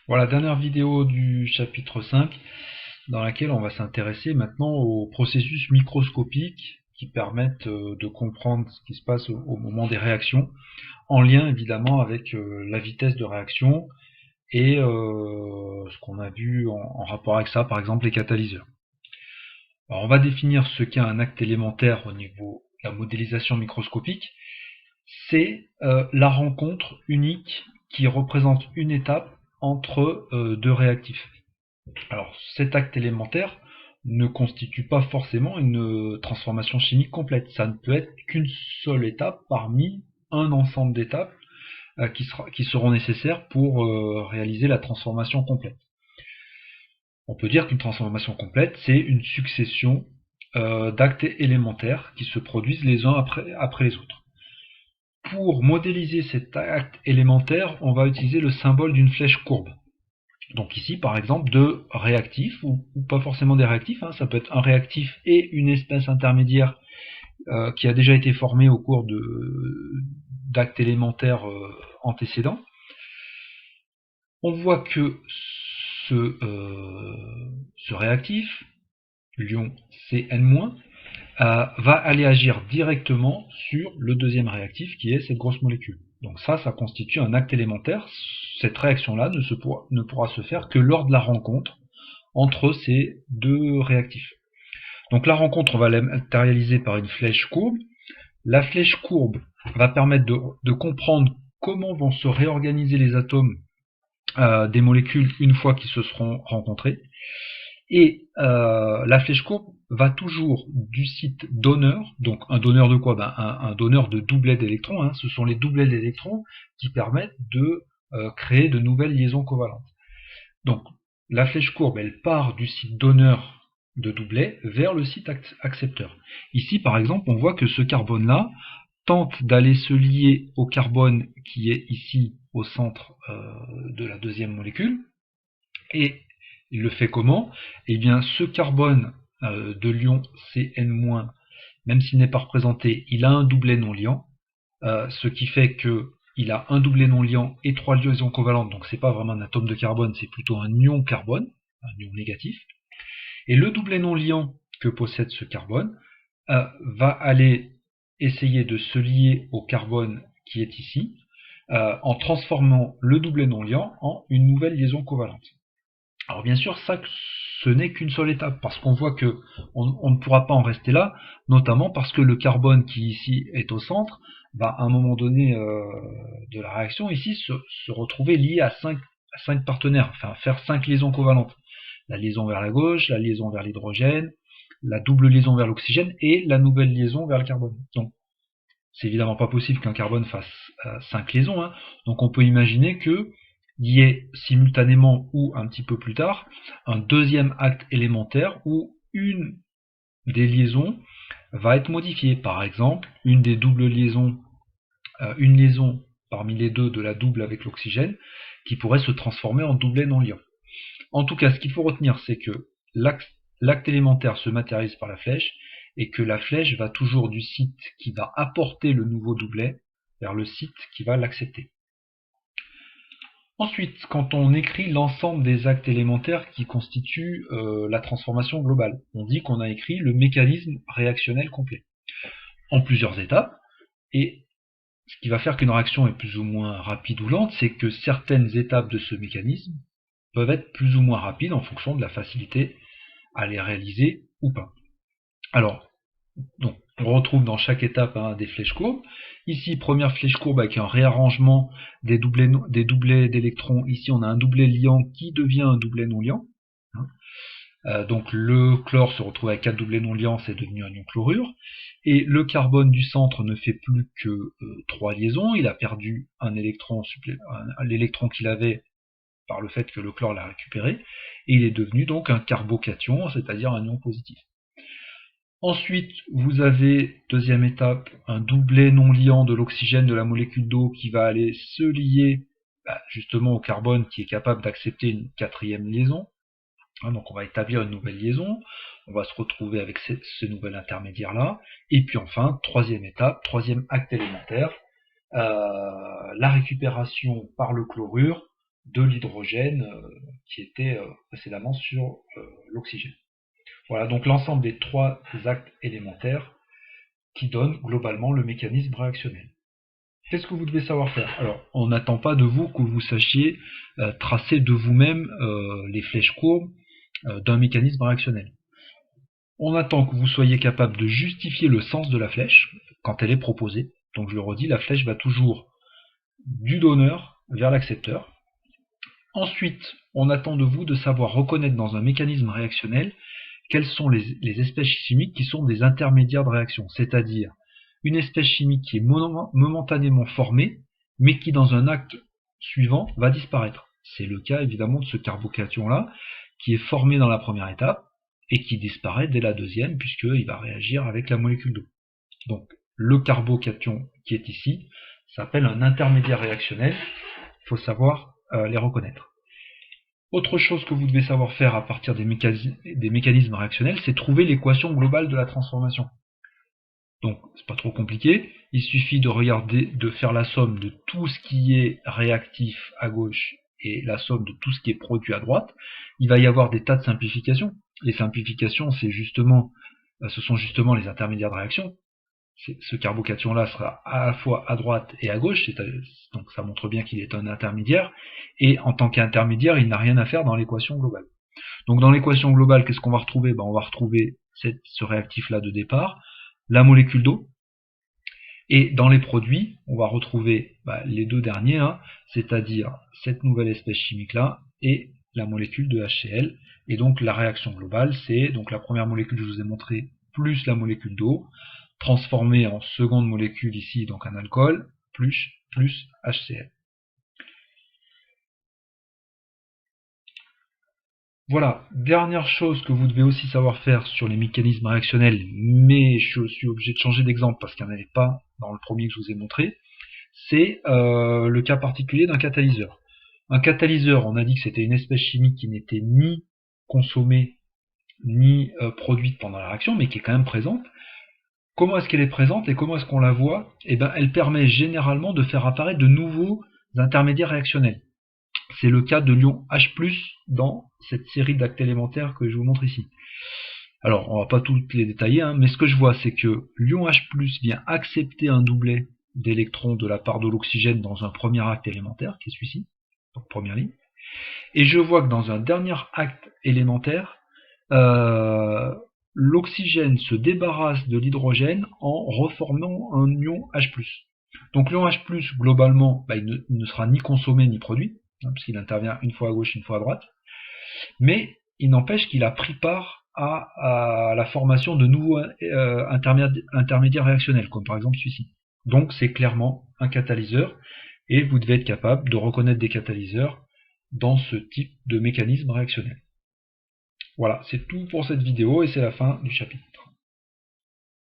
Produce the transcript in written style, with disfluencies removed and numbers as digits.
Voilà, dernière vidéo du chapitre 5, dans laquelle on va s'intéresser maintenant aux processus microscopiques qui permettent de comprendre ce qui se passe au moment des réactions, en lien évidemment avec la vitesse de réaction et ce qu'on a vu en rapport avec ça, par exemple les catalyseurs. Alors on va définir ce qu'est un acte élémentaire au niveau de la modélisation microscopique. C'est la rencontre unique qui représente une étape entre deux réactifs. Alors cet acte élémentaire ne constitue pas forcément une transformation chimique complète. Ça ne peut être qu'une seule étape parmi un ensemble d'étapes qui seront nécessaires pour réaliser la transformation complète. On peut dire qu'une transformation complète, c'est une succession d'actes élémentaires qui se produisent les uns après les autres. Pour modéliser cet acte élémentaire, on va utiliser le symbole d'une flèche courbe. Donc ici, par exemple, de réactifs, ou pas forcément des réactifs, ça peut être un réactif et une espèce intermédiaire qui a déjà été formée au cours d'actes élémentaires antécédents. On voit que ce réactif, l'ion Cn-, va aller agir directement sur le deuxième réactif qui est cette grosse molécule. Donc ça constitue un acte élémentaire. Cette réaction-là ne pourra se faire que lors de la rencontre entre ces deux réactifs. Donc la rencontre, on va la matérialiser par une flèche courbe. La flèche courbe va permettre de comprendre comment vont se réorganiser les atomes des molécules une fois qu'ils se seront rencontrés. Et la flèche courbe va toujours du site donneur, donc un donneur de quoi? Un donneur de doublets d'électrons, ce sont les doublets d'électrons qui permettent de créer de nouvelles liaisons covalentes. Donc la flèche courbe, elle part du site donneur de doublets vers le site accepteur. Ici par exemple, on voit que ce carbone-là tente d'aller se lier au carbone qui est ici au centre de la deuxième molécule, et il le fait comment? Eh bien, ce carbone de l'ion Cn-, même s'il n'est pas représenté, il a un doublet non liant, ce qui fait qu'il a un doublet non liant et 3 liaisons covalentes, donc c'est pas vraiment un atome de carbone, c'est plutôt un ion carbone, un ion négatif. Et le doublet non liant que possède ce carbone va aller essayer de se lier au carbone qui est ici, en transformant le doublet non liant en une nouvelle liaison covalente. Alors bien sûr, ça, ce n'est qu'une seule étape, parce qu'on voit que on ne pourra pas en rester là, notamment parce que le carbone qui ici est au centre va à un moment donné de la réaction ici se retrouver lié à 5 partenaires, enfin faire 5 liaisons covalentes. La liaison vers la gauche, la liaison vers l'hydrogène, la double liaison vers l'oxygène et la nouvelle liaison vers le carbone. Donc c'est évidemment pas possible qu'un carbone fasse 5 liaisons, donc on peut imaginer que y ait simultanément ou un petit peu plus tard un deuxième acte élémentaire où une des liaisons va être modifiée. Par exemple, une des doubles liaisons, une liaison parmi les deux de la double avec l'oxygène, qui pourrait se transformer en doublet non liant. En tout cas, ce qu'il faut retenir, c'est que l'acte élémentaire se matérialise par la flèche, et que la flèche va toujours du site qui va apporter le nouveau doublet vers le site qui va l'accepter. Ensuite, quand on écrit l'ensemble des actes élémentaires qui constituent la transformation globale, on dit qu'on a écrit le mécanisme réactionnel complet, en plusieurs étapes, et ce qui va faire qu'une réaction est plus ou moins rapide ou lente, c'est que certaines étapes de ce mécanisme peuvent être plus ou moins rapides en fonction de la facilité à les réaliser ou pas. Alors, donc, on retrouve dans chaque étape des flèches courbes. Ici, première flèche courbe avec un réarrangement des doublets d'électrons. Ici, on a un doublet liant qui devient un doublet non liant. Donc le chlore se retrouve avec 4 doublets non liants, c'est devenu un ion chlorure. Et le carbone du centre ne fait plus que 3 liaisons. Il a perdu l'électron qu'il avait par le fait que le chlore l'a récupéré. Et il est devenu donc un carbocation, c'est-à-dire un ion positif. Ensuite, vous avez, deuxième étape, un doublet non liant de l'oxygène de la molécule d'eau qui va aller se lier justement au carbone qui est capable d'accepter une quatrième liaison. Donc on va établir une nouvelle liaison, on va se retrouver avec ce nouvel intermédiaire-là. Et puis enfin, troisième étape, troisième acte élémentaire, la récupération par le chlorure de l'hydrogène qui était précédemment sur l'oxygène. Voilà donc l'ensemble des 3 actes élémentaires qui donnent globalement le mécanisme réactionnel. Qu'est-ce que vous devez savoir faire? Alors, on n'attend pas de vous que vous sachiez tracer de vous-même les flèches courbes d'un mécanisme réactionnel. On attend que vous soyez capable de justifier le sens de la flèche quand elle est proposée. Donc je le redis, la flèche va toujours du donneur vers l'accepteur. Ensuite, on attend de vous de savoir reconnaître dans un mécanisme réactionnel quelles sont les espèces chimiques qui sont des intermédiaires de réaction, c'est-à-dire une espèce chimique qui est momentanément formée, mais qui dans un acte suivant va disparaître. C'est le cas évidemment de ce carbocation-là, qui est formé dans la première étape, et qui disparaît dès la deuxième, puisqu'il va réagir avec la molécule d'eau. Donc le carbocation qui est ici s'appelle un intermédiaire réactionnel, il faut savoir les reconnaître. Autre chose que vous devez savoir faire à partir des mécanismes réactionnels, c'est trouver l'équation globale de la transformation. Donc c'est pas trop compliqué, il suffit de regarder, de faire la somme de tout ce qui est réactif à gauche et la somme de tout ce qui est produit à droite. Il va y avoir des tas de simplifications. Les simplifications, ce sont justement les intermédiaires de réaction. Ce carbocation-là sera à la fois à droite et à gauche, donc ça montre bien qu'il est un intermédiaire, et en tant qu'intermédiaire, il n'a rien à faire dans l'équation globale. Donc dans l'équation globale, qu'est-ce qu'on va retrouver? On va retrouver ce réactif-là de départ, la molécule d'eau, et dans les produits, on va retrouver les deux derniers, c'est-à-dire cette nouvelle espèce chimique-là, et la molécule de HCl, et donc la réaction globale, c'est donc la première molécule que je vous ai montrée, plus la molécule d'eau, transformée en seconde molécule ici, donc un alcool, plus HCl. Voilà, dernière chose que vous devez aussi savoir faire sur les mécanismes réactionnels, mais je suis obligé de changer d'exemple parce qu'il n'y en avait pas dans le premier que je vous ai montré, c'est le cas particulier d'un catalyseur. Un catalyseur, on a dit que c'était une espèce chimique qui n'était ni consommée ni produite pendant la réaction, mais qui est quand même présente. Comment est-ce qu'elle est présente et comment est-ce qu'on la voit? Elle permet généralement de faire apparaître de nouveaux intermédiaires réactionnels. C'est le cas de l'ion H+, dans cette série d'actes élémentaires que je vous montre ici. Alors, on va pas toutes les détailler, mais ce que je vois, c'est que l'ion H+, vient accepter un doublet d'électrons de la part de l'oxygène dans un premier acte élémentaire, qui est celui-ci, donc première ligne. Et je vois que dans un dernier acte élémentaire, l'oxygène se débarrasse de l'hydrogène en reformant un ion H+. Donc l'ion H+, globalement, il ne sera ni consommé ni produit, puisqu'il intervient une fois à gauche, une fois à droite, mais il n'empêche qu'il a pris part à la formation de nouveaux intermédiaires réactionnels, comme par exemple celui-ci. Donc c'est clairement un catalyseur, et vous devez être capable de reconnaître des catalyseurs dans ce type de mécanisme réactionnel. Voilà, c'est tout pour cette vidéo et c'est la fin du chapitre.